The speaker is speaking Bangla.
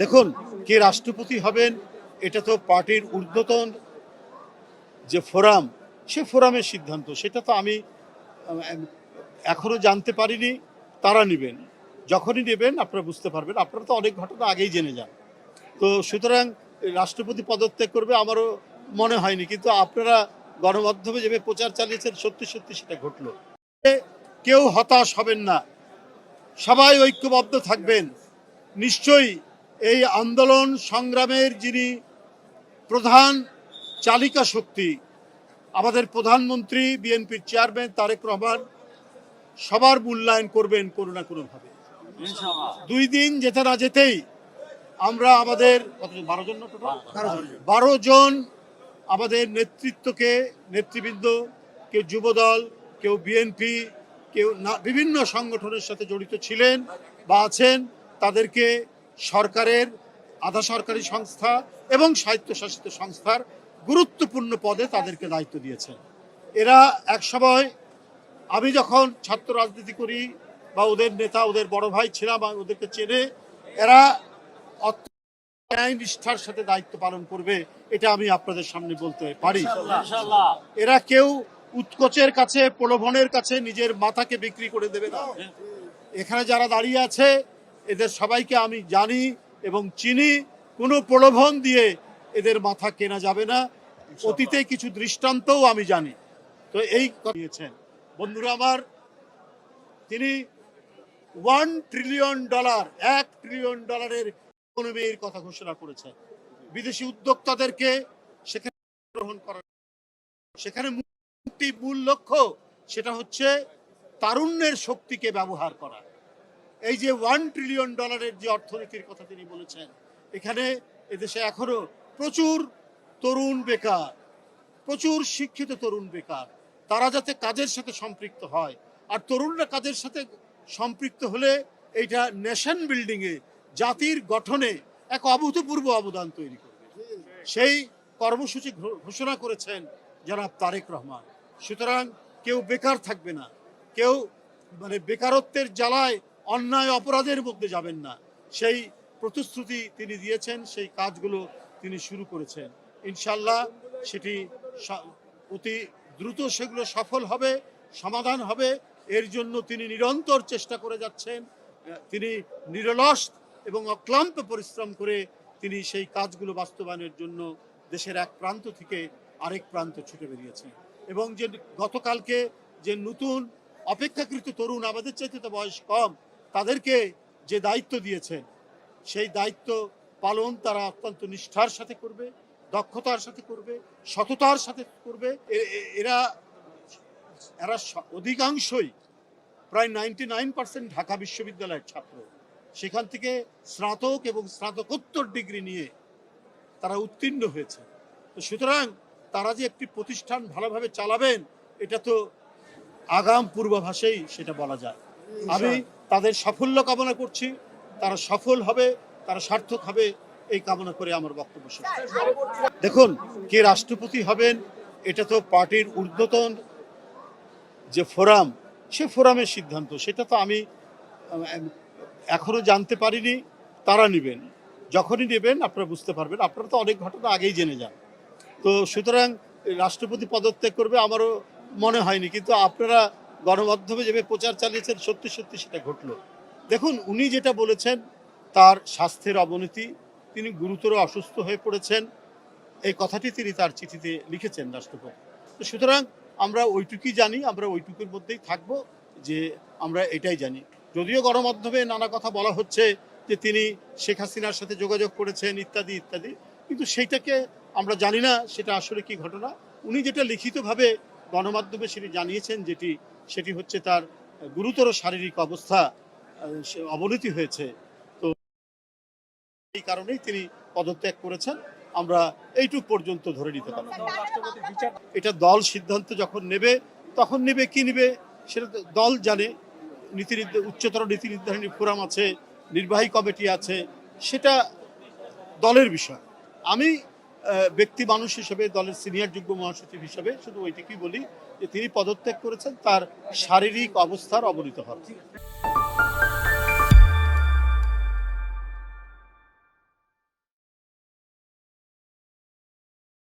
দেখুন, কে রাষ্ট্রপতি হবেন এটা তো পার্টির ঊর্ধ্বতন যে ফোরাম, সে ফোরামের সিদ্ধান্ত। সেটা তো আমি এখনো জানতে পারিনি। তারা নেবেন, যখনই নেবেন আপনারা বুঝতে পারবেন। আপনারা তো অনেক ঘটনা আগেই জেনে যান। তো সুতরাং রাষ্ট্রপতি পদত্যাগ করবে আমারও মনে হয়নি, কিন্তু আপনারা গণমাধ্যমে যেভাবে প্রচার চালিয়েছেন সত্যি সত্যি সেটা ঘটলো। কেউ হতাশ হবেন না, সবাই ঐক্যবদ্ধ থাকবেন। নিশ্চয়ই এই আন্দোলন সংগ্রামের যিনি প্রধান চালিকা শক্তি, আমাদের প্রধানমন্ত্রী, বিএনপির চেয়ারম্যান তারেক রহমান সবার মূল্যায়ন করবেন কোনো না কোনোভাবে। 2 দিন যেতে না যেতেই আমরা আমাদের 12 জন আমাদের নেতৃবৃন্দ, কেউ যুবদল, কেউ বিএনপি, কেউ বিভিন্ন সংগঠনের সাথে জড়িত ছিলেন বা আছেন, তাদেরকে সরকারের, আধা সরকারি সংস্থা এবং স্বায়ত্তশাসিত সংস্থার গুরুত্বপূর্ণ পদে তাদেরকে দায়িত্ব দিয়েছেন। এরা এক সময়, আমি যখন ছাত্র রাজনীতি করি বা ওদের নেতা, ওদের বড় ভাই ছিলাম, ওদেরকে চেনে, এরা ন্যায় নিষ্ঠার সাথে দায়িত্ব পালন করবে, এটা আমি আপনাদের সামনে বলতে পারি। এরা কেউ উৎকোচের কাছে, প্রলোভনের কাছে নিজের মাথাকে বিক্রি করে দেবে না। এখানে যারা দাঁড়িয়ে আছে এদের সবাইকে আমি জানি এবং চিনি। কোনো প্রলোভন দিয়ে এদের মাথা কেনা যাবে না। অতীতে কিছু দৃষ্টান্তও আমি জানি। তো এই দিয়েছেন বন্ধুরা আমার, তিনি $1 ট্রিলিয়ন, $1 ট্রিলিয়ন ইকোনমির কথা ঘোষণা করেছেন। বিদেশি উদ্যোক্তাদেরকে সেখানে গ্রহণ করা, সেখানে মূল লক্ষ্য সেটা হচ্ছে তারুণ্যের শক্তিকে ব্যবহার করা। এই যে $1 ট্রিলিয়ন যে অর্থনীতির কথা তিনি বলেছেন, এখানে এদেশে এখনো প্রচুর তরুণ বেকার, প্রচুর শিক্ষিত তরুণ বেকার। তারা যাতে কাজের সাথে সম্পৃক্ত হয়, আর তরুণরা কাজের সাথে সম্পৃক্ত হলে এইটা নেশন বিল্ডিংয়ে, জাতির গঠনে এক অভূতপূর্ব অবদান তৈরি করবে। সেই কর্মসূচি ঘোষণা করেছেন জনাব তারেক রহমান। সুতরাং কেউ বেকার থাকবে না, কেউ বেকারত্বের জ্বালায় অন্যায় অপরাধের মধ্যে যাবেন না। সেই প্রতিশ্রুতি তিনি দিয়েছেন, সেই কাজগুলো তিনি শুরু করেছেন। ইনশাল্লাহ সেটি অতি দ্রুত সেগুলো সফল হবে, সমাধান হবে। এর জন্য তিনি নিরন্তর চেষ্টা করে যাচ্ছেন। তিনি নিরলস এবং অক্লান্ত পরিশ্রম করে তিনি সেই কাজগুলো বাস্তবায়নের জন্য দেশের এক প্রান্ত থেকে আরেক প্রান্ত ছুটে বেরিয়েছেন। এবং যে গতকালকে যে নতুন অপেক্ষাকৃত তরুণ, আমাদের চাইতে তো বয়স কম, তাদেরকে যে দায়িত্ব দিয়েছেন, সেই দায়িত্ব পালন তারা অত্যন্ত নিষ্ঠার সাথে করবে, দক্ষতার সাথে করবে, সততার সাথে করবে। এরা অধিকাংশই, প্রায় 99% ঢাকা বিশ্ববিদ্যালয়ের ছাত্র। সেখান থেকে স্নাতক এবং স্নাতকোত্তর ডিগ্রি নিয়ে তারা উত্তীর্ণ হয়েছে। তো সুতরাং তারা যে একটি প্রতিষ্ঠান ভালোভাবে চালাবেন, এটা তো আগাম পূর্বাভাসেই সেটা বলা যায়। আমি তাদের সাফল্য কামনা করছি। তারা সফল হবে, তারা সার্থক হবে, এই কামনা করে আমার বক্তব্য শেষ। দেখুন, কে রাষ্ট্রপতি হবেন এটা তো পার্টির ঊর্ধ্বতন যে ফোরাম, সে ফোরামের সিদ্ধান্ত। সেটা তো আমি এখনো জানতে পারিনি। তারা নেবেন, যখনই নেবেন আপনারা বুঝতে পারবেন। আপনারা তো অনেক ঘটনা আগেই জেনে যান। তো সুতরাং রাষ্ট্রপতি পদত্যাগ করবে আমারও মনে হয়নি, কিন্তু আপনারা গণমাধ্যমে যেভাবে প্রচার চালিয়েছেন সত্যি সত্যি সেটা ঘটলো। দেখুন, উনি যেটা বলেছেন, তার স্বাস্থ্যের অবনতি, তিনি গুরুতর অসুস্থ হয়ে পড়েছেন, এই কথাটি তিনি তার চিঠিতে লিখেছেন রাষ্ট্রপতি। তো সুতরাং আমরা ওইটুকুই জানি, আমরা ওইটুকুর মধ্যেই থাকবো, যে আমরা এটাই জানি। যদিও গণমাধ্যমে নানা কথা বলা হচ্ছে যে তিনি শেখ হাসিনার সাথে যোগাযোগ করেছেন ইত্যাদি ইত্যাদি, কিন্তু সেইটাকে আমরা জানি না সেটা আসলে কি ঘটনা। উনি যেটা লিখিতভাবে গণমাধ্যমে সেটি জানিয়েছেন, সেটি হচ্ছে তার গুরুতর শারীরিক অবস্থা, অবনতি হয়েছে। তো এই কারণেই তিনি পদত্যাগ করেছেন। আমরা এইটুক পর্যন্ত ধরে নিতে পারি। এটা দল সিদ্ধান্ত যখন নেবে, তখন নেবে, কি নেবে সেটা দল জানে। উচ্চতর নীতি নির্ধারণী ফোরাম আছে, নির্বাহী কমিটি আছে, সেটা দলের বিষয়। আমি ব্যক্তি মানুষ হিসেবে, দলের সিনিয়র যুগ্ম মহাসচিব হিসেবে শুধু ওইটুকুই বলি যে তিনি পদত্যাগ করেছেন তার শারীরিক অবস্থার অবনতি হওয়ার।